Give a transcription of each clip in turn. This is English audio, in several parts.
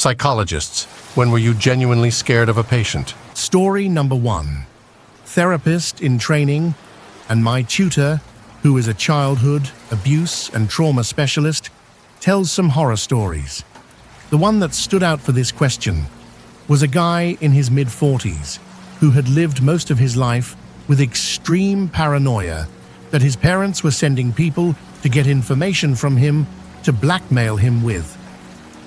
Psychologists, when were you genuinely scared of a patient? Story number 1. Therapist in training and my tutor, who is a childhood, abuse and trauma specialist, tells some horror stories. The one that stood out for this question was a guy in his mid-40s who had lived most of his life with extreme paranoia that his parents were sending people to get information from him to blackmail him with.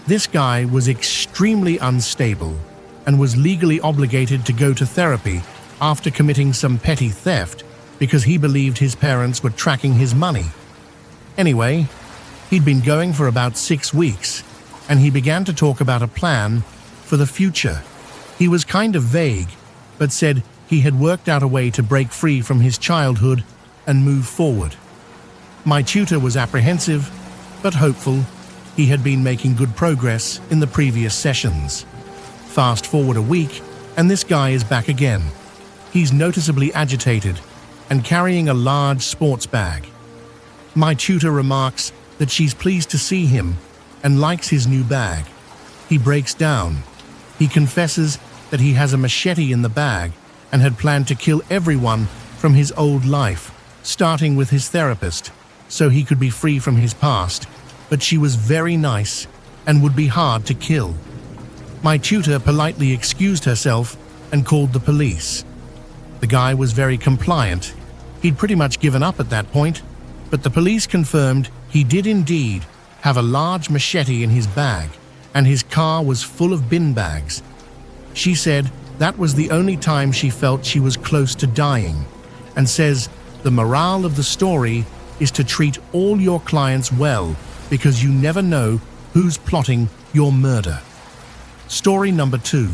This guy was extremely unstable and was legally obligated to go to therapy after committing some petty theft because he believed his parents were tracking his money. Anyway, he'd been going for about 6 weeks, and he began to talk about a plan for the future. He was kind of vague, but said he had worked out a way to break free from his childhood and move forward. My tutor was apprehensive, but hopeful. He had been making good progress in the previous sessions. Fast forward a week, and this guy is back again. He's noticeably agitated and carrying a large sports bag. My tutor remarks that she's pleased to see him and likes his new bag. He breaks down. He confesses that he has a machete in the bag and had planned to kill everyone from his old life, starting with his therapist, so he could be free from his past, but she was very nice and would be hard to kill. My tutor politely excused herself and called the police. The guy was very compliant. He'd pretty much given up at that point, but the police confirmed he did indeed have a large machete in his bag, and his car was full of bin bags. She said that was the only time she felt she was close to dying, and says the morale of the story is to treat all your clients well because you never know who's plotting your murder. Story number 2.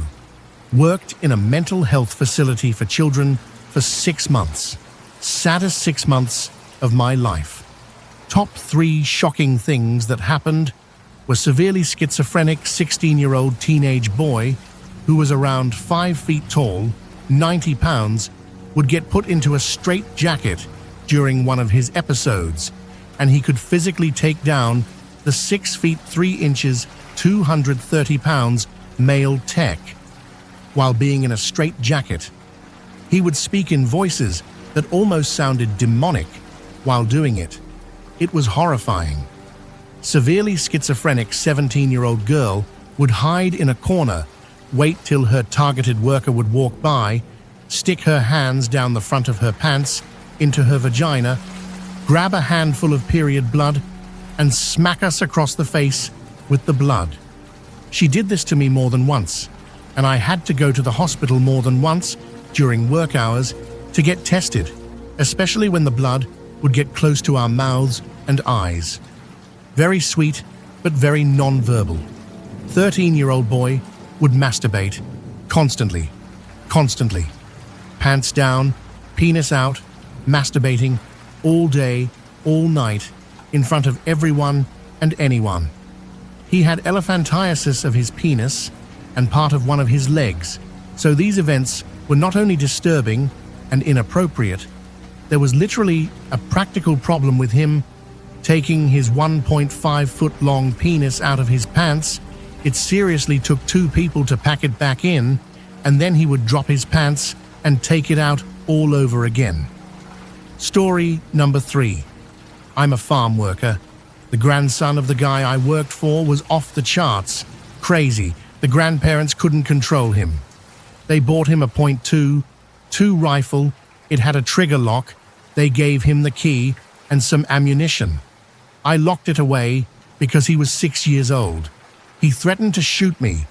Worked in a mental health facility for children for 6 months. Saddest 6 months of my life. Top 3 shocking things that happened were severely schizophrenic 16-year-old teenage boy who was around 5 feet tall, 90 pounds, would get put into a straitjacket during one of his episodes, and he could physically take down the 6 feet 3 inches, 230 pounds male tech while being in a straitjacket. He would speak in voices that almost sounded demonic while doing it. It was horrifying. Severely schizophrenic 17-year-old girl would hide in a corner, wait till her targeted worker would walk by, stick her hands down the front of her pants into her vagina, grab a handful of period blood, and smack us across the face with the blood. She did this to me more than once, and I had to go to the hospital more than once during work hours to get tested, especially when the blood would get close to our mouths and eyes. Very sweet, but very non-verbal. 13-year-old boy would masturbate constantly. Pants down, penis out, masturbating all day, all night, in front of everyone and anyone. He had elephantiasis of his penis and part of one of his legs, so these events were not only disturbing and inappropriate, there was literally a practical problem with him taking his 1.5-foot-long penis out of his pants. It seriously took 2 people to pack it back in, and then he would drop his pants and take it out all over again. Story number 3. I'm a farm worker. The grandson of the guy I worked for was off the charts. Crazy. The grandparents couldn't control him. They bought him a .22 rifle. It had a trigger lock. They gave him the key and some ammunition. I locked it away because he was 6 years old. He threatened to shoot me,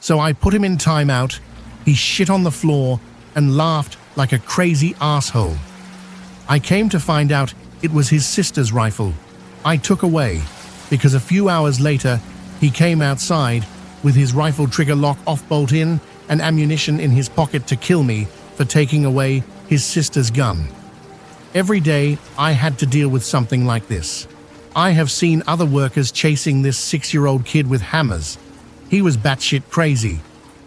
so I put him in timeout. He shit on the floor and laughed like a crazy asshole. I came to find out it was his sister's rifle. I took away because a few hours later he came outside with his rifle trigger lock off-bolt in and ammunition in his pocket to kill me for taking away his sister's gun. Every day I had to deal with something like this. I have seen other workers chasing this 6-year-old kid with hammers. He was batshit crazy.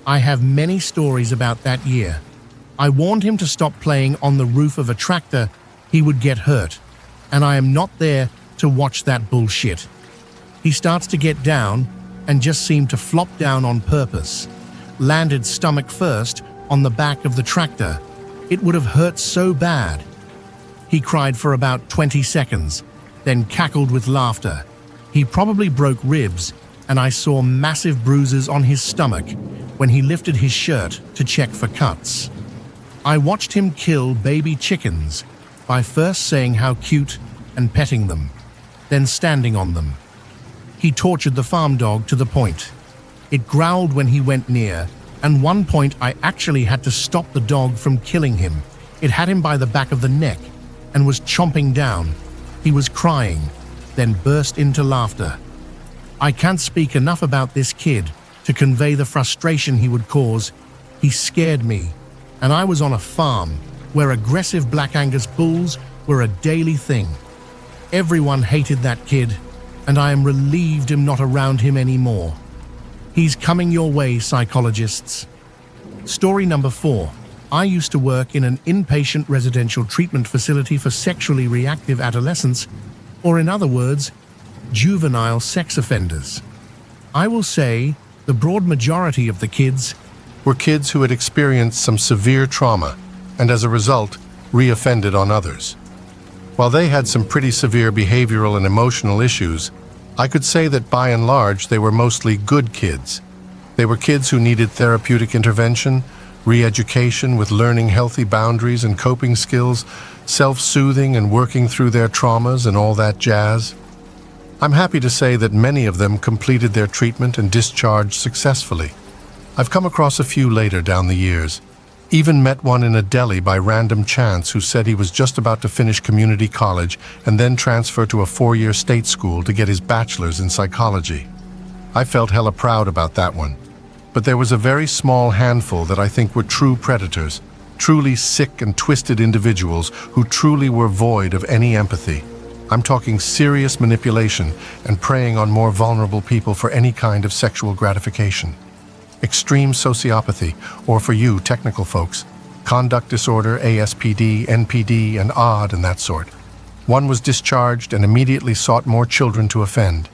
I have many stories about that year. I warned him to stop playing on the roof of a tractor. He would get hurt, and I am not there to watch that bullshit. He starts to get down and just seemed to flop down on purpose. Landed stomach first on the back of the tractor. It would have hurt so bad. He cried for about 20 seconds, then cackled with laughter. He probably broke ribs, and I saw massive bruises on his stomach when he lifted his shirt to check for cuts. I watched him kill baby chickens by first saying how cute and petting them, then standing on them. He tortured the farm dog to the point. It growled when he went near, and one point I actually had to stop the dog from killing him. It had him by the back of the neck and was chomping down. He was crying, then burst into laughter. I can't speak enough about this kid to convey the frustration he would cause. He scared me, and I was on a farm where aggressive Black Angus bulls were a daily thing. Everyone hated that kid, and I am relieved I'm not around him anymore. He's coming your way, psychologists. Story number 4. I used to work in an inpatient residential treatment facility for sexually reactive adolescents, or in other words, juvenile sex offenders. I will say the broad majority of the kids Were kids who had experienced some severe trauma and as a result, reoffended on others. While they had some pretty severe behavioral and emotional issues, I could say that by and large they were mostly good kids. They were kids who needed therapeutic intervention, re-education with learning healthy boundaries and coping skills, self-soothing and working through their traumas and all that jazz. I'm happy to say that many of them completed their treatment and discharged successfully. I've come across a few later down the years. Even met one in a deli by random chance who said he was just about to finish community college and then transfer to a 4-year state school to get his bachelor's in psychology. I felt hella proud about that one. But there was a very small handful that I think were true predators, truly sick and twisted individuals who truly were void of any empathy. I'm talking serious manipulation and preying on more vulnerable people for any kind of sexual gratification. Extreme sociopathy, or for you technical folks, conduct disorder, ASPD, NPD, and OD and that sort. One was discharged and immediately sought more children to offend.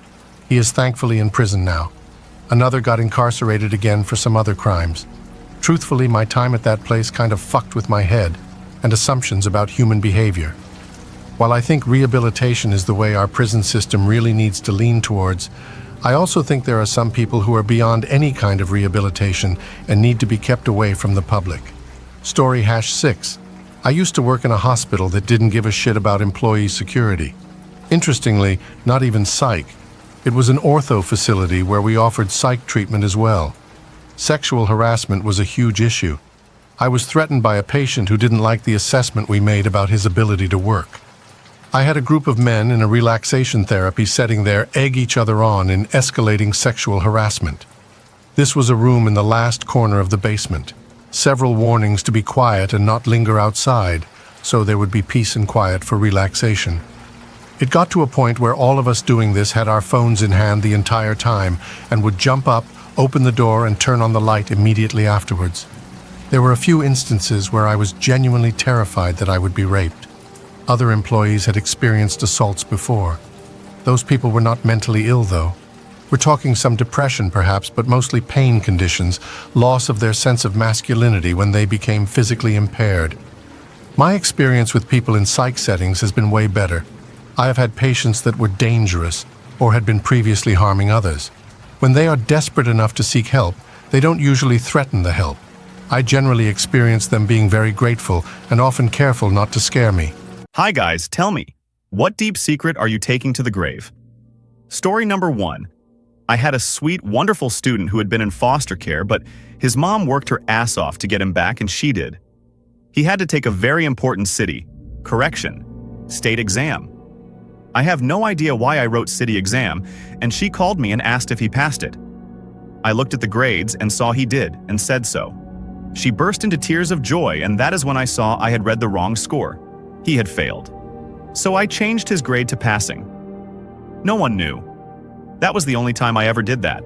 He is thankfully in prison now. Another got incarcerated again for some other crimes. Truthfully, my time at that place kind of fucked with my head and assumptions about human behavior. While I think rehabilitation is the way our prison system really needs to lean towards, I also think there are some people who are beyond any kind of rehabilitation and need to be kept away from the public. Story #6. I used to work in a hospital that didn't give a shit about employee security. Interestingly, not even psych. It was an ortho facility where we offered psych treatment as well. Sexual harassment was a huge issue. I was threatened by a patient who didn't like the assessment we made about his ability to work. I had a group of men in a relaxation therapy setting there egg each other on in escalating sexual harassment. This was a room in the last corner of the basement. Several warnings to be quiet and not linger outside, so there would be peace and quiet for relaxation. It got to a point where all of us doing this had our phones in hand the entire time and would jump up, open the door, and turn on the light immediately afterwards. There were a few instances where I was genuinely terrified that I would be raped. Other employees had experienced assaults before. Those people were not mentally ill, though. We're talking some depression, perhaps, but mostly pain conditions, loss of their sense of masculinity when they became physically impaired. My experience with people in psych settings has been way better. I have had patients that were dangerous or had been previously harming others. When they are desperate enough to seek help, they don't usually threaten the help. I generally experience them being very grateful and often careful not to scare me. Hi guys, tell me, what deep secret are you taking to the grave? Story number 1. I had a sweet, wonderful student who had been in foster care, but his mom worked her ass off to get him back and she did. He had to take a very important state exam. I have no idea why I wrote city exam, and she called me and asked if he passed it. I looked at the grades and saw he did and said so. She burst into tears of joy, and that is when I saw I had read the wrong score. He had failed. So I changed his grade to passing. No one knew. That was the only time I ever did that.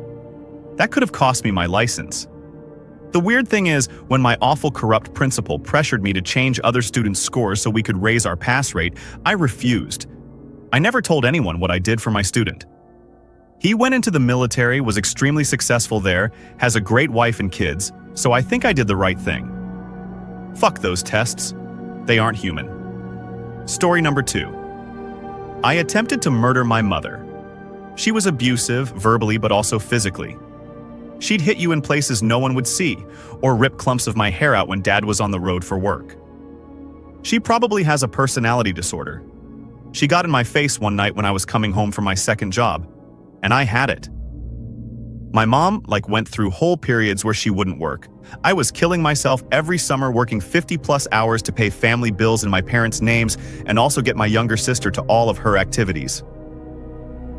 That could have cost me my license. The weird thing is, when my awful corrupt principal pressured me to change other students' scores so we could raise our pass rate, I refused. I never told anyone what I did for my student. He went into the military, was extremely successful there, has a great wife and kids, so I think I did the right thing. Fuck those tests. They aren't human. Story number 2. I attempted to murder my mother. She was abusive, verbally but also physically. She'd hit you in places no one would see, or rip clumps of my hair out when Dad was on the road for work. She probably has a personality disorder. She got in my face one night when I was coming home from my second job, and I had it. My mom went through whole periods where she wouldn't work. I was killing myself every summer working 50+ hours to pay family bills in my parents' names and also get my younger sister to all of her activities.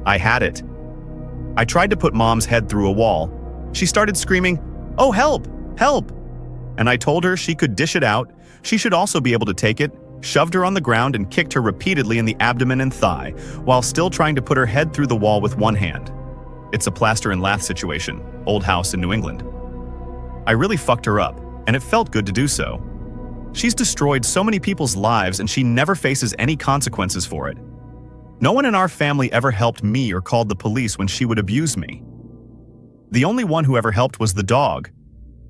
I had it. I tried to put Mom's head through a wall. She started screaming, "Oh, help! Help!" And I told her she could dish it out. She should also be able to take it, shoved her on the ground and kicked her repeatedly in the abdomen and thigh, while still trying to put her head through the wall with one hand. It's a plaster and lath situation, old house in New England. I really fucked her up, and it felt good to do so. She's destroyed so many people's lives and she never faces any consequences for it. No one in our family ever helped me or called the police when she would abuse me. The only one who ever helped was the dog.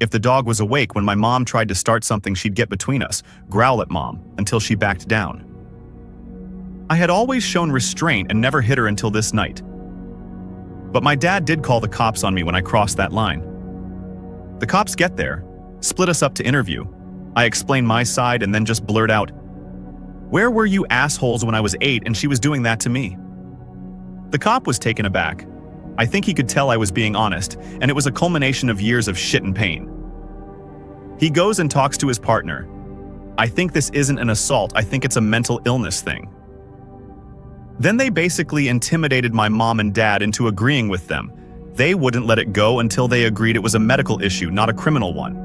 If the dog was awake when my mom tried to start something, she'd get between us, growl at Mom, until she backed down. I had always shown restraint and never hit her until this night. But my dad did call the cops on me when I crossed that line. The cops get there, split us up to interview. I explained my side and then just blurt out, "Where were you assholes when I was 8 and she was doing that to me?" The cop was taken aback. I think he could tell I was being honest, and it was a culmination of years of shit and pain. He goes and talks to his partner. "I think this isn't an assault, I think it's a mental illness thing." Then they basically intimidated my mom and dad into agreeing with them. They wouldn't let it go until they agreed it was a medical issue, not a criminal one.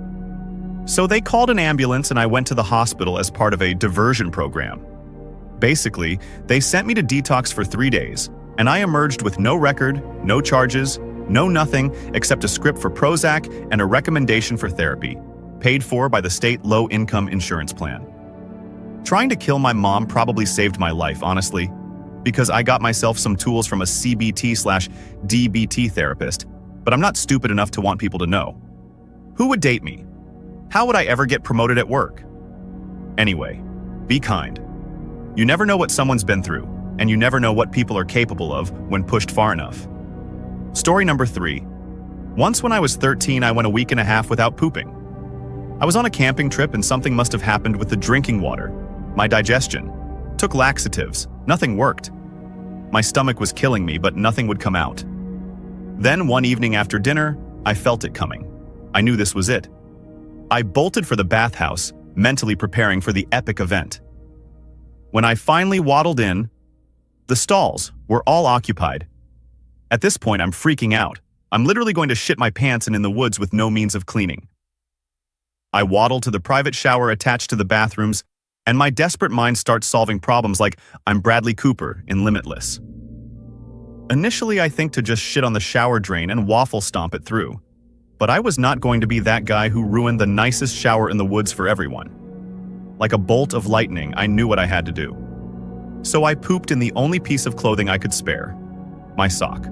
So they called an ambulance and I went to the hospital as part of a diversion program. Basically, they sent me to detox for 3 days, and I emerged with no record, no charges, no nothing except a script for Prozac and a recommendation for therapy, paid for by the state low-income insurance plan. Trying to kill my mom probably saved my life, honestly, because I got myself some tools from a CBT/DBT therapist, but I'm not stupid enough to want people to know. Who would date me? How would I ever get promoted at work? Anyway, be kind. You never know what someone's been through, and you never know what people are capable of when pushed far enough. Story number 3. Once when I was 13, I went a week and a half without pooping. I was on a camping trip and something must have happened with the drinking water. My digestion. Took laxatives. Nothing worked. My stomach was killing me, but nothing would come out. Then one evening after dinner, I felt it coming. I knew this was it. I bolted for the bathhouse, mentally preparing for the epic event. When I finally waddled in, the stalls were all occupied. At this point, I'm freaking out. I'm literally going to shit my pants and in the woods with no means of cleaning. I waddle to the private shower attached to the bathrooms, and my desperate mind starts solving problems like I'm Bradley Cooper in Limitless. Initially, I think to just shit on the shower drain and waffle stomp it through. But I was not going to be that guy who ruined the nicest shower in the woods for everyone. Like a bolt of lightning, I knew what I had to do. So I pooped in the only piece of clothing I could spare, my sock.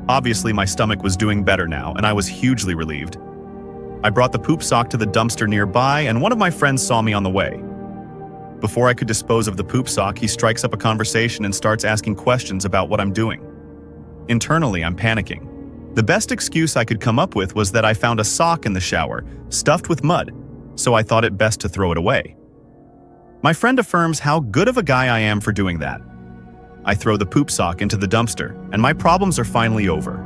Obviously, my stomach was doing better now, and I was hugely relieved. I brought the poop sock to the dumpster nearby, and one of my friends saw me on the way. Before I could dispose of the poop sock, he strikes up a conversation and starts asking questions about what I'm doing. Internally, I'm panicking. The best excuse I could come up with was that I found a sock in the shower, stuffed with mud, so I thought it best to throw it away. My friend affirms how good of a guy I am for doing that. I throw the poop sock into the dumpster, and my problems are finally over.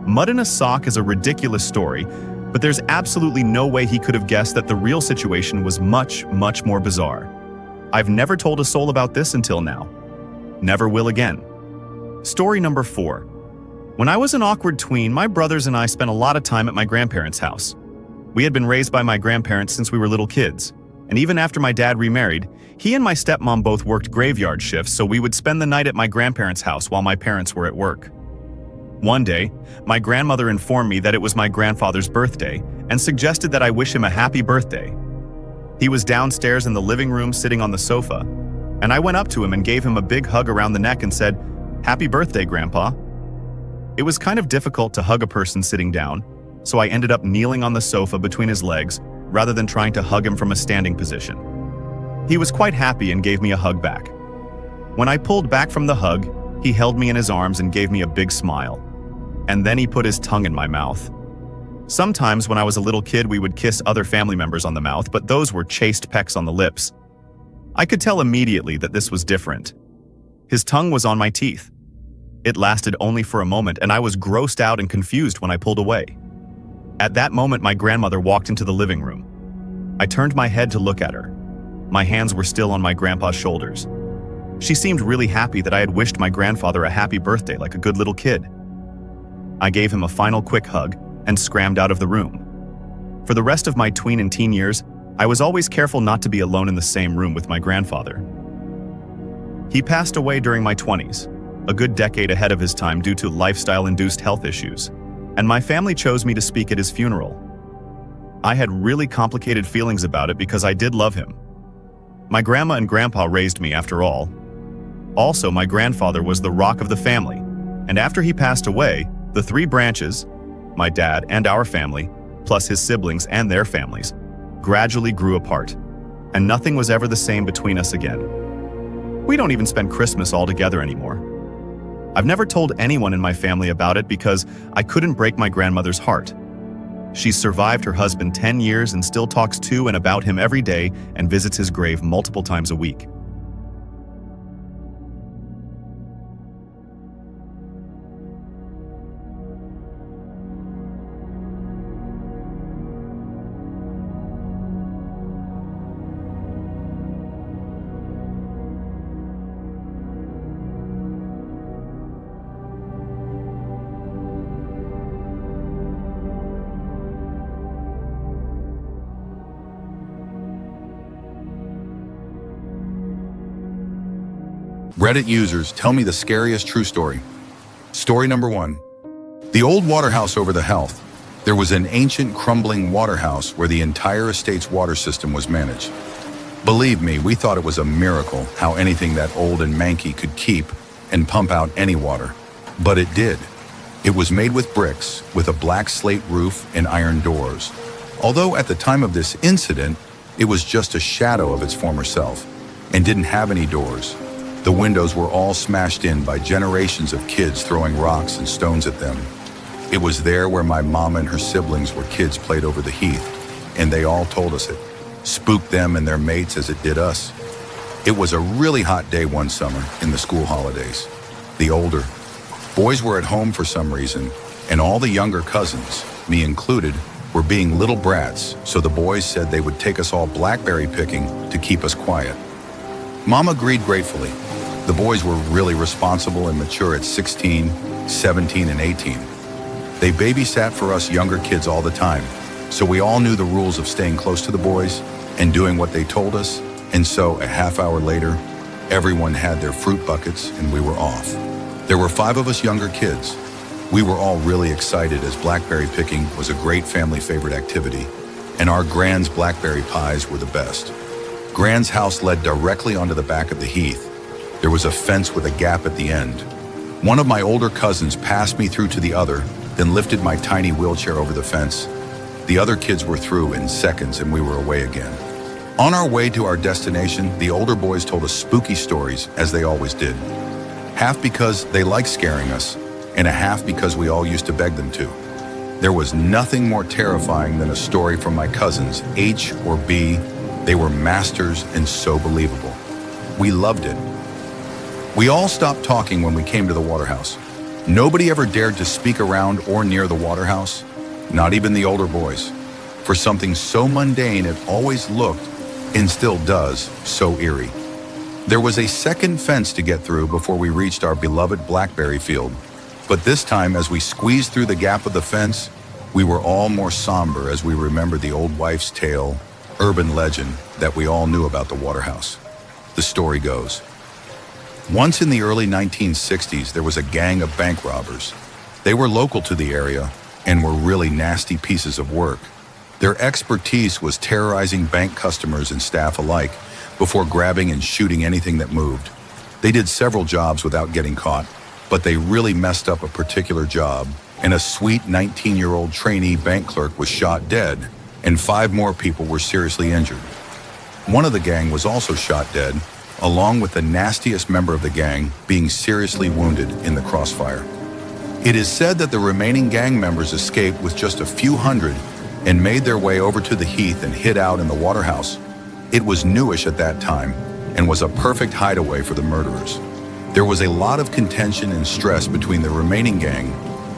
Mud in a sock is a ridiculous story, but there's absolutely no way he could have guessed that the real situation was much, much more bizarre. I've never told a soul about this until now. Never will again. Story number 4. When I was an awkward tween, my brothers and I spent a lot of time at my grandparents' house. We had been raised by my grandparents since we were little kids, and even after my dad remarried, he and my stepmom both worked graveyard shifts, so we would spend the night at my grandparents' house while my parents were at work. One day, my grandmother informed me that it was my grandfather's birthday and suggested that I wish him a happy birthday. He was downstairs in the living room sitting on the sofa, and I went up to him and gave him a big hug around the neck and said, "Happy birthday, Grandpa." It was kind of difficult to hug a person sitting down, so I ended up kneeling on the sofa between his legs rather than trying to hug him from a standing position. He was quite happy and gave me a hug back. When I pulled back from the hug, he held me in his arms and gave me a big smile. And then he put his tongue in my mouth. Sometimes when I was a little kid, we would kiss other family members on the mouth, but those were chaste pecks on the lips. I could tell immediately that this was different. His tongue was on my teeth. It lasted only for a moment, and I was grossed out and confused when I pulled away. At that moment, my grandmother walked into the living room. I turned my head to look at her. My hands were still on my grandpa's shoulders. She seemed really happy that I had wished my grandfather a happy birthday like a good little kid. I gave him a final quick hug and scrambled out of the room. For the rest of my tween and teen years, I was always careful not to be alone in the same room with my grandfather. He passed away during my 20s, a good decade ahead of his time due to lifestyle-induced health issues, and my family chose me to speak at his funeral. I had really complicated feelings about it because I did love him. My grandma and grandpa raised me after all. Also, my grandfather was the rock of the family, and after he passed away, the three branches, my dad and our family, plus his siblings and their families, gradually grew apart, and nothing was ever the same between us again. We don't even spend Christmas all together anymore. I've never told anyone in my family about it because I couldn't break my grandmother's heart. She's survived her husband 10 years and still talks to and about him every day and visits his grave multiple times a week. Reddit users, tell me the scariest true story. Story number 1. The old water house over the health. There was an ancient crumbling water house where the entire estate's water system was managed. Believe me, we thought it was a miracle how anything that old and manky could keep and pump out any water. But it did. It was made with bricks, with a black slate roof and iron doors. Although at the time of this incident, it was just a shadow of its former self and didn't have any doors. The windows were all smashed in by generations of kids throwing rocks and stones at them. It was there where my mama and her siblings were kids played over the heath, and they all told us it spooked them and their mates as it did us. It was a really hot day one summer in the school holidays. The older boys were at home for some reason, and all the younger cousins, me included, were being little brats, so the boys said they would take us all blackberry picking to keep us quiet. Mom agreed gratefully. The boys were really responsible and mature at 16, 17, and 18. They babysat for us younger kids all the time, so we all knew the rules of staying close to the boys and doing what they told us, and so a half hour later, everyone had their fruit buckets and we were off. There were 5 of us younger kids. We were all really excited as blackberry picking was a great family favorite activity, and our Gran's blackberry pies were the best. Gran's house led directly onto the back of the heath. There was a fence with a gap at the end. One of my older cousins passed me through to the other, then lifted my tiny wheelchair over the fence. The other kids were through in seconds and we were away again. On our way to our destination, the older boys told us spooky stories, as they always did. Half because they liked scaring us, and a half because we all used to beg them to. There was nothing more terrifying than a story from my cousins, H or B. They were masters and so believable. We loved it. We all stopped talking when we came to the water house. Nobody ever dared to speak around or near the water house, not even the older boys. For something so mundane, it always looked, and still does, so eerie. There was a second fence to get through before we reached our beloved blackberry field. But this time, as we squeezed through the gap of the fence, we were all more somber as we remembered the old wife's tale, urban legend that we all knew about the water house. The story goes, once in the early 1960s, there was a gang of bank robbers. They were local to the area and were really nasty pieces of work. Their expertise was terrorizing bank customers and staff alike before grabbing and shooting anything that moved. They did several jobs without getting caught, but they really messed up a particular job, and a sweet 19-year-old trainee bank clerk was shot dead, and 5 more people were seriously injured. One of the gang was also shot dead, along with the nastiest member of the gang being seriously wounded in the crossfire. It is said that the remaining gang members escaped with just a few hundred and made their way over to the heath and hid out in the waterhouse. It was newish at that time and was a perfect hideaway for the murderers. There was a lot of contention and stress between the remaining gang,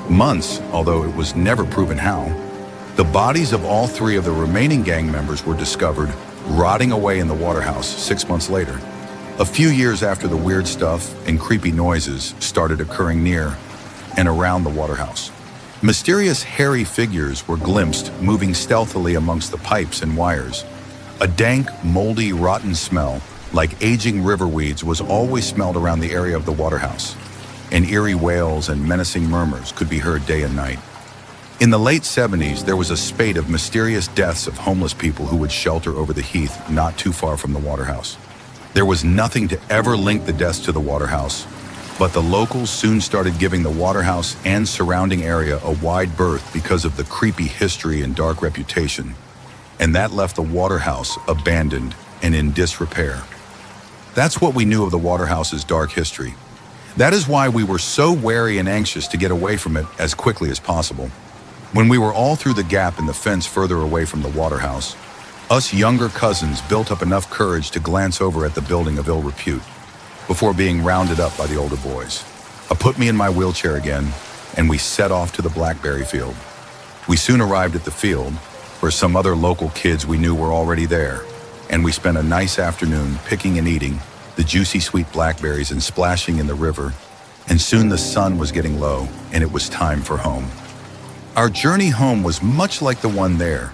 months, although it was never proven how. The bodies of all 3 of the remaining gang members were discovered rotting away in the waterhouse 6 months later. A few years after the weird stuff and creepy noises started occurring near and around the waterhouse, mysterious hairy figures were glimpsed moving stealthily amongst the pipes and wires. A dank, moldy, rotten smell, like aging river weeds, was always smelled around the area of the waterhouse, and eerie wails and menacing murmurs could be heard day and night. In the late 70s, there was a spate of mysterious deaths of homeless people who would shelter over the heath not too far from the waterhouse. There was nothing to ever link the deaths to the waterhouse, but the locals soon started giving the waterhouse and surrounding area a wide berth because of the creepy history and dark reputation, and that left the waterhouse abandoned and in disrepair. That's what we knew of the waterhouse's dark history. That is why we were so wary and anxious to get away from it as quickly as possible. When we were all through the gap in the fence further away from the waterhouse, us younger cousins built up enough courage to glance over at the building of ill repute before being rounded up by the older boys. I put me in my wheelchair again, and we set off to the blackberry field. We soon arrived at the field, where some other local kids we knew were already there, and we spent a nice afternoon picking and eating the juicy sweet blackberries and splashing in the river, and soon the sun was getting low, and it was time for home. Our journey home was much like the one there.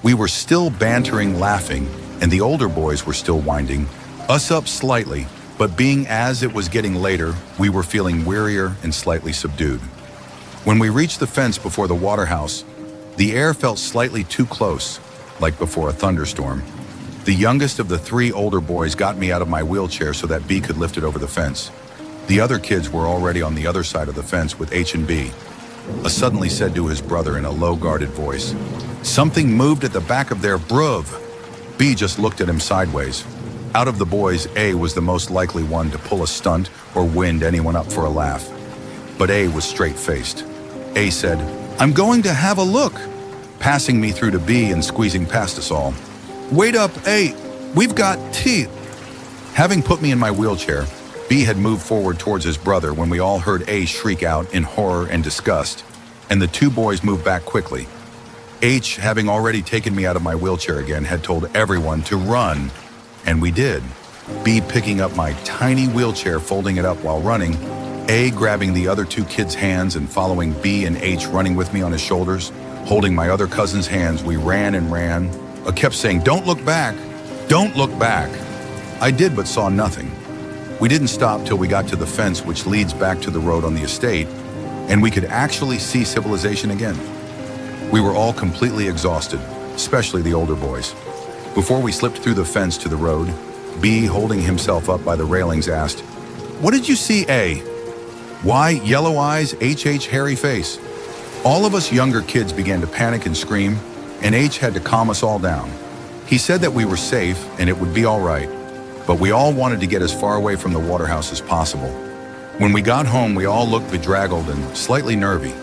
We were still bantering, laughing, and the older boys were still winding us up slightly, but being as it was getting later, we were feeling wearier and slightly subdued. When we reached the fence before the waterhouse, the air felt slightly too close, like before a thunderstorm. The youngest of the 3 older boys got me out of my wheelchair so that B could lift it over the fence. The other kids were already on the other side of the fence with H and B. A suddenly said to his brother in a low, guarded voice, "Something moved at the back of their bruv." B just looked at him sideways. Out of the boys, A was the most likely one to pull a stunt or wind anyone up for a laugh. But A was straight-faced. A said, "I'm going to have a look," passing me through to B and squeezing past us all. "Wait up, A, we've got teeth." Having put me in my wheelchair, B had moved forward towards his brother when we all heard A shriek out in horror and disgust, and the 2 boys moved back quickly. H, having already taken me out of my wheelchair again, had told everyone to run, and we did. B picking up my tiny wheelchair, folding it up while running, A grabbing the other 2 kids' hands and following B and H running with me on his shoulders. Holding my other cousin's hands, we ran and ran. I kept saying, "Don't look back, don't look back." I did, but saw nothing. We didn't stop till we got to the fence which leads back to the road on the estate, and we could actually see civilization again. We were all completely exhausted, especially the older boys. Before we slipped through the fence to the road, B, holding himself up by the railings, asked, "What did you see, A?" "Why, yellow eyes, H, hairy face." All of us younger kids began to panic and scream, and H had to calm us all down. He said that we were safe and it would be all right, but we all wanted to get as far away from the waterhouse as possible. When we got home, we all looked bedraggled and slightly nervy.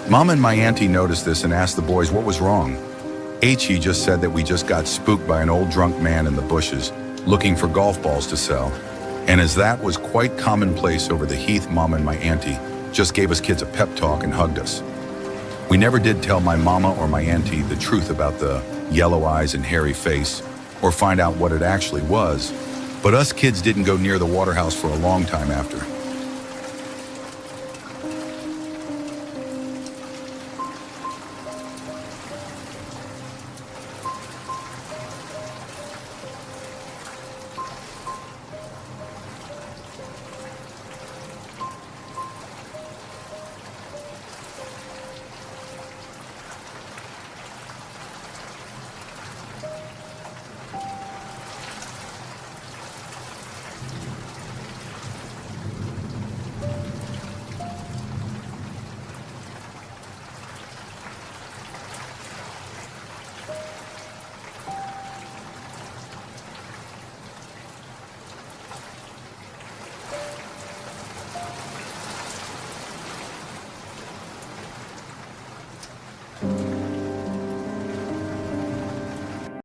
Mom and my auntie noticed this and asked the boys what was wrong. H just said that we just got spooked by an old drunk man in the bushes, looking for golf balls to sell. And as that was quite commonplace over the heath, Mom and my auntie just gave us kids a pep talk and hugged us. We never did tell my mama or my auntie the truth about the yellow eyes and hairy face, or find out what it actually was, but us kids didn't go near the waterhouse for a long time after.